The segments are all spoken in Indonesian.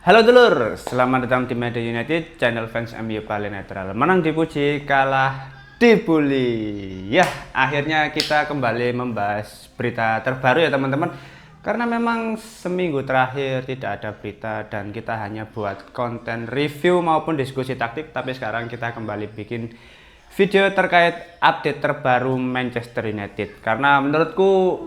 Halo dulur, selamat datang di Media United, channel fans MU paling netral. Menang dipuji, kalah dibully. Ya, akhirnya kita kembali membahas berita terbaru ya teman-teman. Karena memang seminggu terakhir tidak ada berita dan kita hanya buat konten review maupun diskusi taktik. Tapi sekarang kita kembali bikin video terkait update terbaru Manchester United. Karena menurutku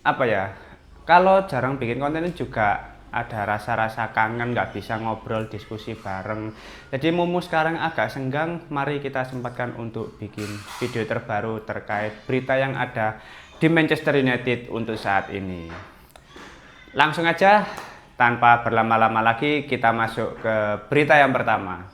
apa ya, kalau jarang bikin konten ini juga ada rasa-rasa kangen, nggak bisa ngobrol diskusi bareng. Jadi mumu sekarang agak senggang, mari kita sempatkan untuk bikin video terbaru terkait berita yang ada di Manchester United untuk saat ini. Langsung aja, tanpa berlama-lama lagi kita masuk ke berita yang pertama.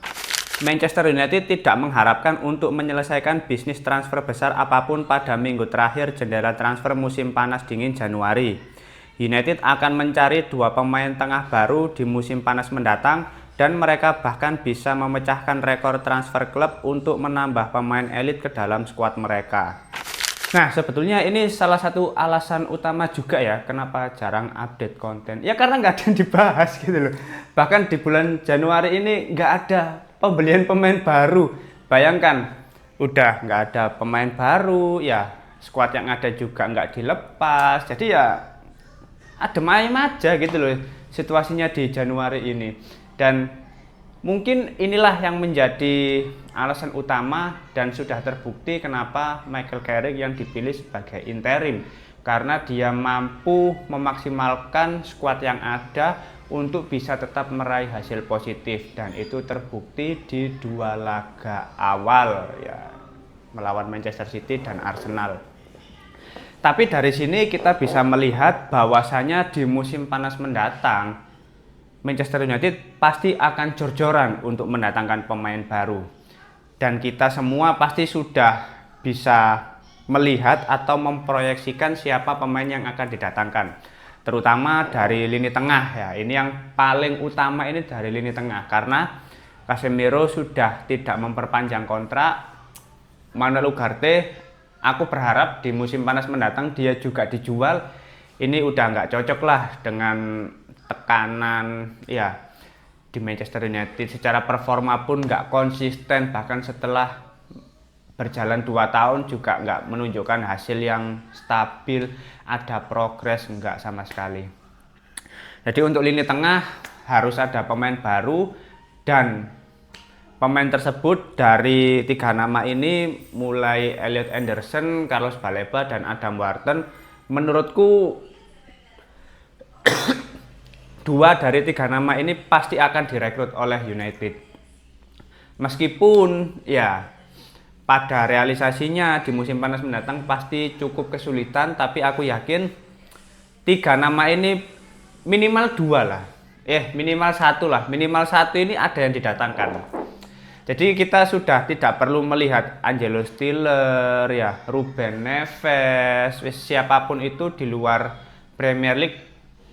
Manchester United tidak mengharapkan untuk menyelesaikan bisnis transfer besar apapun pada minggu terakhir jendela transfer musim panas dingin Januari. United akan mencari dua pemain tengah baru di musim panas mendatang dan mereka bahkan bisa memecahkan rekor transfer klub untuk menambah pemain elit ke dalam skuad mereka. Nah, sebetulnya ini salah satu alasan utama juga ya kenapa jarang update konten. Ya karena nggak ada yang dibahas gitu loh. Bahkan di bulan Januari ini nggak ada pembelian pemain baru. Bayangkan, udah nggak ada pemain baru, ya skuad yang ada juga nggak dilepas. Jadi ya adem ayem aja gitu loh situasinya di Januari ini. Dan mungkin inilah yang menjadi alasan utama dan sudah terbukti kenapa Michael Carrick yang dipilih sebagai interim, karena dia mampu memaksimalkan skuad yang ada untuk bisa tetap meraih hasil positif, dan itu terbukti di dua laga awal ya, melawan Manchester City dan Arsenal. Tapi dari sini kita bisa melihat bahwasanya di musim panas mendatang Manchester United pasti akan jor-joran untuk mendatangkan pemain baru. Dan kita semua pasti sudah bisa melihat atau memproyeksikan siapa pemain yang akan didatangkan. Terutama dari lini tengah ya. Ini yang paling utama ini dari lini tengah, karena Casemiro sudah tidak memperpanjang kontrak. Manuel Ugarte, aku berharap di musim panas mendatang dia juga dijual. Ini udah nggak cocok lah dengan tekanan ya di Manchester United. Secara performa pun nggak konsisten, bahkan setelah berjalan 2 tahun juga nggak menunjukkan hasil yang stabil, ada progres nggak sama sekali. Jadi untuk lini tengah harus ada pemain baru, dan pemain tersebut dari 3 nama ini mulai Elliot Anderson, Carlos Baleba, dan Adam Wharton, menurutku 2 dari 3 nama ini pasti akan direkrut oleh United. Meskipun ya pada realisasinya di musim panas mendatang pasti cukup kesulitan, tapi aku yakin 3 nama ini minimal 2 lah. Minimal 1 lah. Minimal 1 ini ada yang didatangkan. Jadi kita sudah tidak perlu melihat Angelo Stiller, ya Ruben Neves, siapapun itu di luar Premier League,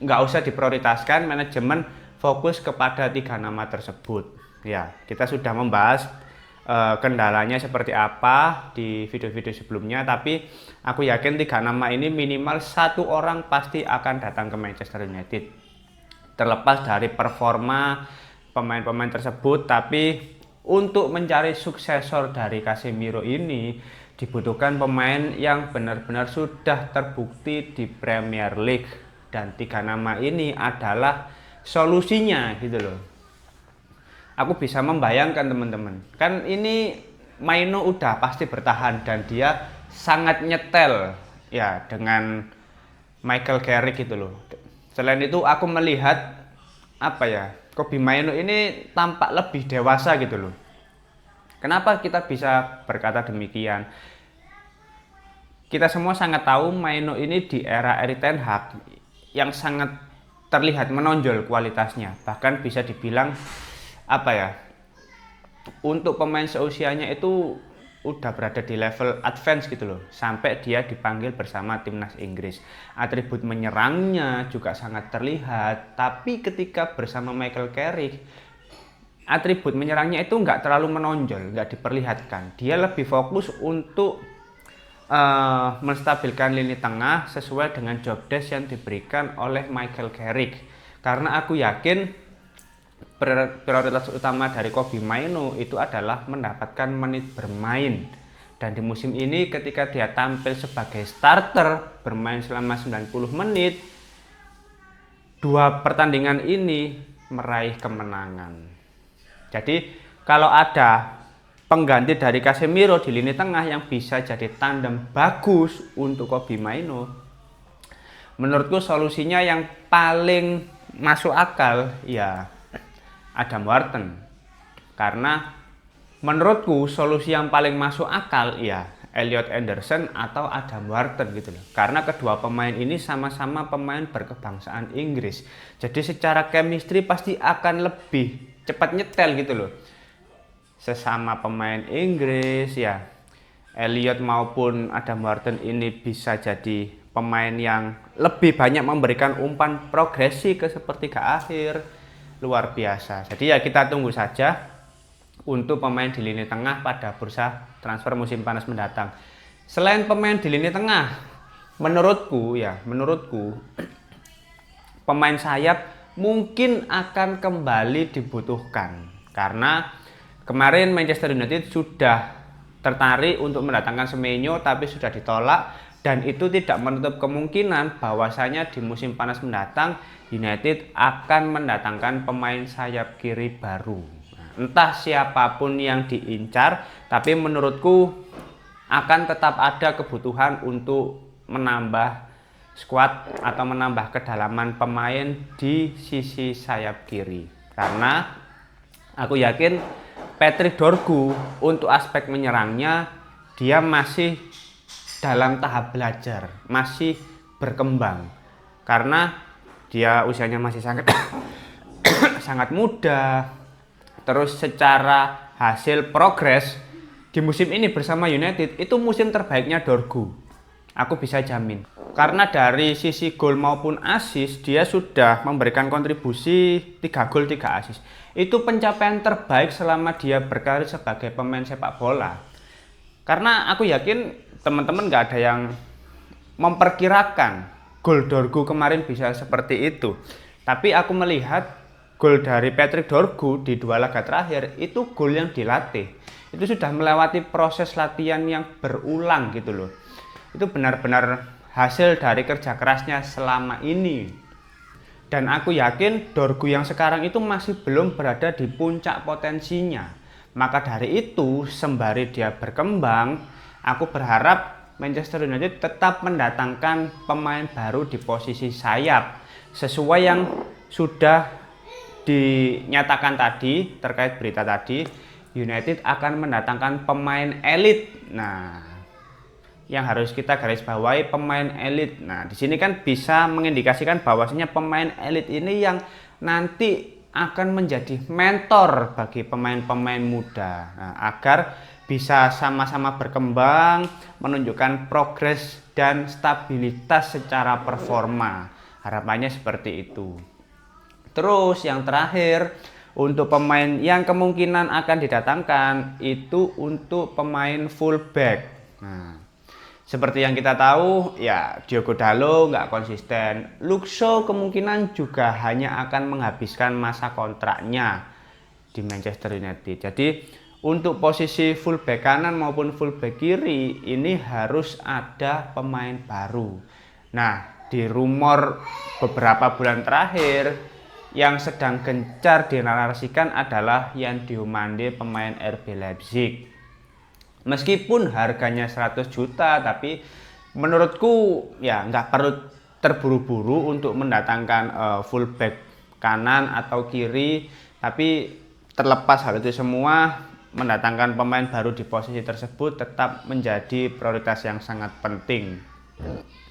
nggak usah diprioritaskan. Manajemen fokus kepada 3 nama tersebut. Ya, kita sudah membahas kendalanya seperti apa di video-video sebelumnya, tapi aku yakin 3 nama ini minimal 1 orang pasti akan datang ke Manchester United. Terlepas dari performa pemain-pemain tersebut, tapi untuk mencari suksesor dari Casemiro ini dibutuhkan pemain yang benar-benar sudah terbukti di Premier League, dan 3 nama ini adalah solusinya gitu loh. Aku bisa membayangkan teman-teman, kan ini Maino udah pasti bertahan dan dia sangat nyetel ya dengan Michael Carrick gitu loh. Selain itu aku melihat apa ya, Kobbie Mainoo ini tampak lebih dewasa gitu loh. Kenapa kita bisa berkata demikian? Kita semua sangat tahu Mainoo ini di era Erik ten Hag yang sangat terlihat menonjol kualitasnya. Bahkan bisa dibilang apa ya, untuk pemain seusianya itu udah berada di level advance gitu loh, sampai dia dipanggil bersama timnas Inggris. Atribut menyerangnya juga sangat terlihat, tapi ketika bersama Michael Carrick atribut menyerangnya itu nggak terlalu menonjol, nggak diperlihatkan. Dia lebih fokus untuk menstabilkan lini tengah sesuai dengan job desk yang diberikan oleh Michael Carrick. Karena aku yakin prioritas utama dari Kobbie Mainoo itu adalah mendapatkan menit bermain. Dan di musim ini ketika dia tampil sebagai starter bermain selama 90 menit, 2 pertandingan ini meraih kemenangan. Jadi kalau ada pengganti dari Casemiro di lini tengah yang bisa jadi tandem bagus untuk Kobbie Mainoo, menurutku solusinya yang paling masuk akal ya Adam Wharton. Karena menurutku solusi yang paling masuk akal ya Elliot Anderson atau Adam Wharton gitu loh. Karena kedua pemain ini sama-sama pemain berkebangsaan Inggris. Jadi secara chemistry pasti akan lebih cepat nyetel gitu loh. Sesama pemain Inggris ya, Elliot maupun Adam Wharton ini bisa jadi pemain yang lebih banyak memberikan umpan progresi ke sepertiga akhir. Luar biasa. Jadi ya kita tunggu saja untuk pemain di lini tengah pada bursa transfer musim panas mendatang. Selain pemain di lini tengah, menurutku pemain sayap mungkin akan kembali dibutuhkan. Karena kemarin Manchester United sudah tertarik untuk mendatangkan Semenyo tapi sudah ditolak, dan itu tidak menutup kemungkinan bahwasanya di musim panas mendatang United akan mendatangkan pemain sayap kiri baru. Entah siapapun yang diincar, tapi menurutku akan tetap ada kebutuhan untuk menambah squad atau menambah kedalaman pemain di sisi sayap kiri. Karena aku yakin Patrick Dorgu untuk aspek menyerangnya dia masih dalam tahap belajar, masih berkembang. Karena dia usianya masih sangat sangat muda. Terus secara hasil progres di musim ini bersama United itu musim terbaiknya Dorgu. Aku bisa jamin. Karena dari sisi gol maupun assist dia sudah memberikan kontribusi 3 gol 3 assist. Itu pencapaian terbaik selama dia berkarir sebagai pemain sepak bola. Karena aku yakin teman-teman gak ada yang memperkirakan gol Dorgu kemarin bisa seperti itu. Tapi aku melihat gol dari Patrick Dorgu di 2 laga terakhir itu gol yang dilatih. Itu sudah melewati proses latihan yang berulang gitu loh. Itu benar-benar hasil dari kerja kerasnya selama ini. Dan aku yakin Dorgu yang sekarang itu masih belum berada di puncak potensinya. Maka dari itu sembari dia berkembang, aku berharap Manchester United tetap mendatangkan pemain baru di posisi sayap sesuai yang sudah dinyatakan tadi terkait berita tadi. United akan mendatangkan pemain elit. Nah, yang harus kita garis bawahi pemain elit. Nah, di sini kan bisa mengindikasikan bahwasanya pemain elit ini yang nanti akan menjadi mentor bagi pemain-pemain muda. Nah, agar bisa sama-sama berkembang, menunjukkan progres dan stabilitas secara performa. Harapannya seperti itu. Terus yang terakhir, untuk pemain yang kemungkinan akan didatangkan itu untuk pemain fullback. Nah, seperti yang kita tahu, ya Diogo Dalot nggak konsisten. Luke Shaw kemungkinan juga hanya akan menghabiskan masa kontraknya di Manchester United. Jadi untuk posisi fullback kanan maupun fullback kiri ini harus ada pemain baru. Nah, di rumor beberapa bulan terakhir yang sedang gencar dinarasikan adalah Yan Diomande pemain RB Leipzig. Meskipun harganya 100 juta, tapi menurutku ya nggak perlu terburu-buru untuk mendatangkan fullback kanan atau kiri. Tapi terlepas hal itu semua, mendatangkan pemain baru di posisi tersebut tetap menjadi prioritas yang sangat penting.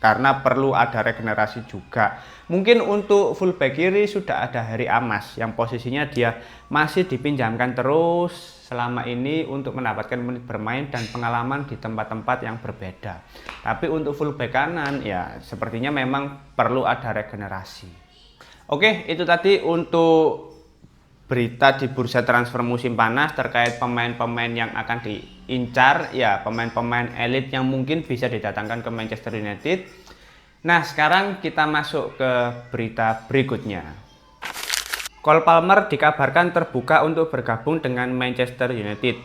Karena perlu ada regenerasi juga. Mungkin untuk fullback kiri sudah ada Harry Amas yang posisinya dia masih dipinjamkan terus selama ini untuk mendapatkan menit bermain dan pengalaman di tempat-tempat yang berbeda. Tapi untuk fullback kanan ya sepertinya memang perlu ada regenerasi. Oke, itu tadi untuk berita di bursa transfer musim panas terkait pemain-pemain yang akan diincar, ya pemain-pemain elit yang mungkin bisa didatangkan ke Manchester United. Nah, sekarang kita masuk ke berita berikutnya. Cole Palmer dikabarkan terbuka untuk bergabung dengan Manchester United.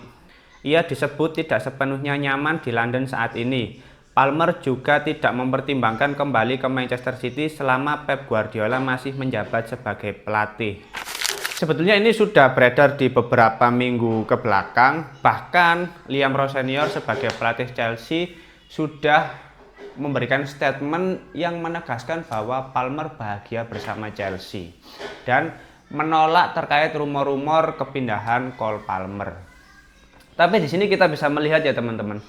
Ia disebut tidak sepenuhnya nyaman di London saat ini. Palmer juga tidak mempertimbangkan kembali ke Manchester City selama Pep Guardiola masih menjabat sebagai pelatih. Sebetulnya ini sudah beredar di beberapa minggu ke belakang. Bahkan Liam Rowe Senior sebagai pelatih Chelsea sudah memberikan statement yang menegaskan bahwa Palmer bahagia bersama Chelsea dan menolak terkait rumor-rumor kepindahan Cole Palmer. Tapi di sini kita bisa melihat ya teman-teman,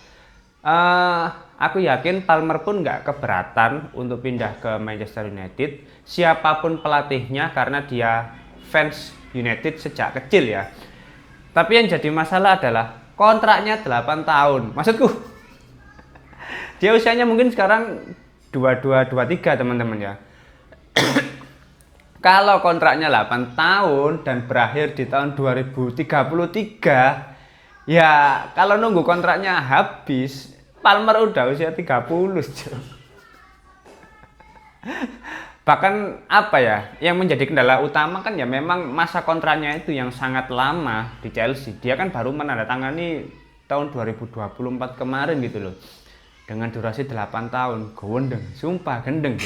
aku yakin Palmer pun nggak keberatan untuk pindah ke Manchester United, siapapun pelatihnya, karena dia fans United sejak kecil ya. Tapi yang jadi masalah adalah kontraknya 8 tahun. Maksudku, dia usianya mungkin sekarang 22-23 teman-teman ya. Kalau kontraknya 8 tahun dan berakhir di tahun 2033, ya kalau nunggu kontraknya habis, Palmer udah usia 30. Bahkan apa ya, yang menjadi kendala utama kan ya memang masa kontraknya itu yang sangat lama di Chelsea. Dia kan baru menandatangani tahun 2024 kemarin gitu loh. Dengan durasi 8 tahun, gendeng, sumpah gendeng.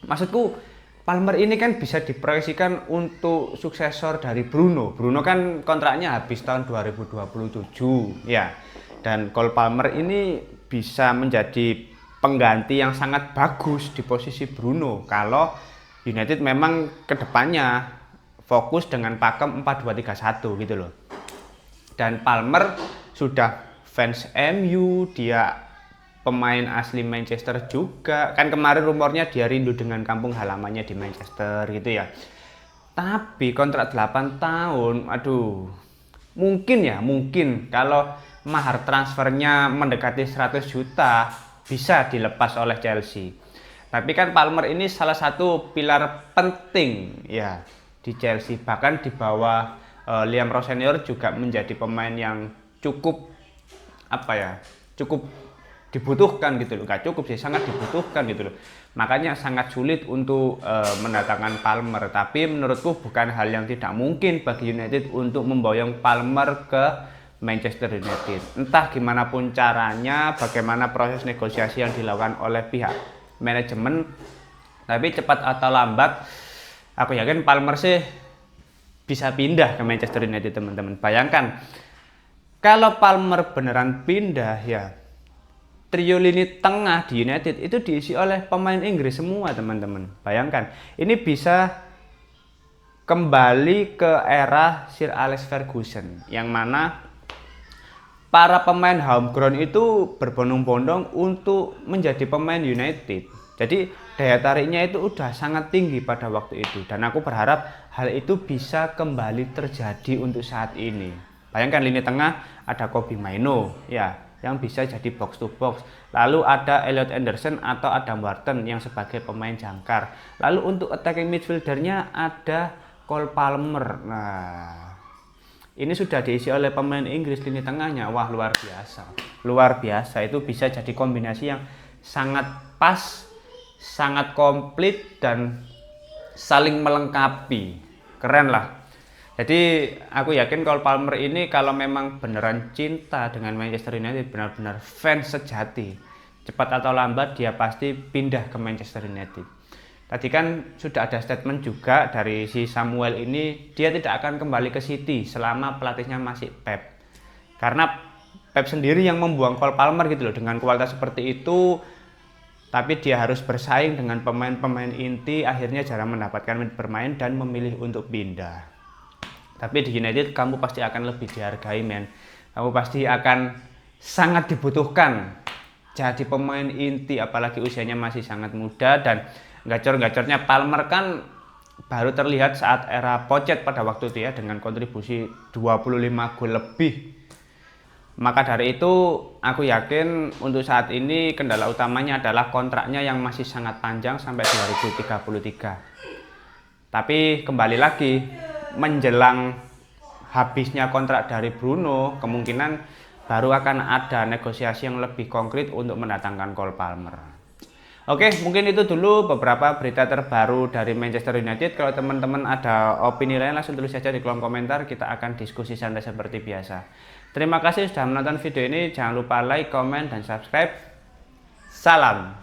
Maksudku, Palmer ini kan bisa diproyeksikan untuk suksesor dari Bruno. Bruno kan kontraknya habis tahun 2027 ya. Dan Cole Palmer ini bisa menjadi pengganti yang sangat bagus di posisi Bruno kalau United memang kedepannya fokus dengan pakem 4-2-3-1 gitu loh. Dan Palmer sudah fans MU, dia pemain asli Manchester juga. Kan kemarin rumornya dia rindu dengan kampung halamannya di Manchester gitu ya. Tapi kontrak 8 tahun, aduh. Mungkin kalau mahar transfernya mendekati 100 juta bisa dilepas oleh Chelsea. Tapi kan Palmer ini salah satu pilar penting ya di Chelsea. Bahkan di bawah Liam Rowe Senior juga menjadi pemain yang cukup dibutuhkan gitu loh. Gak cukup sih, sangat dibutuhkan gitu loh. Makanya sangat sulit untuk mendatangkan Palmer. Tapi menurutku bukan hal yang tidak mungkin bagi United untuk memboyong Palmer ke Manchester United. Entah gimana pun caranya, bagaimana proses negosiasi yang dilakukan oleh pihak manajemen, tapi cepat atau lambat aku yakin Palmer sih bisa pindah ke Manchester United teman-teman. Bayangkan kalau Palmer beneran pindah ya, trio lini tengah di United itu diisi oleh pemain Inggris semua teman-teman. Bayangkan, ini bisa kembali ke era Sir Alex Ferguson yang mana para pemain homegrown itu berbondong-bondong untuk menjadi pemain United. Jadi daya tariknya itu udah sangat tinggi pada waktu itu, dan aku berharap hal itu bisa kembali terjadi untuk saat ini. Bayangkan lini tengah ada Kobbie Mainoo ya, yang bisa jadi box to box. Lalu ada Elliot Anderson atau Adam Wharton yang sebagai pemain jangkar. Lalu untuk attacking midfieldernya ada Cole Palmer. Nah, ini sudah diisi oleh pemain Inggris lini tengahnya. Wah, luar biasa. Luar biasa, itu bisa jadi kombinasi yang sangat pas, sangat komplit dan saling melengkapi. Keren lah. Jadi aku yakin Cole Palmer ini kalau memang beneran cinta dengan Manchester United, benar-benar fans sejati, cepat atau lambat dia pasti pindah ke Manchester United. Tadi kan sudah ada statement juga dari si Samuel ini, dia tidak akan kembali ke City selama pelatihnya masih Pep. Karena Pep sendiri yang membuang Cole Palmer gitu loh, dengan kualitas seperti itu. Tapi dia harus bersaing dengan pemain-pemain inti, akhirnya jarang mendapatkan menit bermain dan memilih untuk pindah. Tapi di United kamu pasti akan lebih dihargai, men. Kamu pasti akan sangat dibutuhkan jadi pemain inti, apalagi usianya masih sangat muda. Dan gacor-gacornya Palmer kan baru terlihat saat era Pocket pada waktu itu ya, dengan kontribusi 25 gol lebih. Maka dari itu aku yakin untuk saat ini kendala utamanya adalah kontraknya yang masih sangat panjang sampai 2033. Tapi kembali lagi, menjelang habisnya kontrak dari Bruno, kemungkinan baru akan ada negosiasi yang lebih konkret untuk mendatangkan Cole Palmer. Oke, mungkin itu dulu beberapa berita terbaru dari Manchester United. Kalau teman-teman ada opini lain langsung tulis saja di kolom komentar, kita akan diskusi santai seperti biasa. Terima kasih sudah menonton video ini, jangan lupa like, komen, dan subscribe. Salam.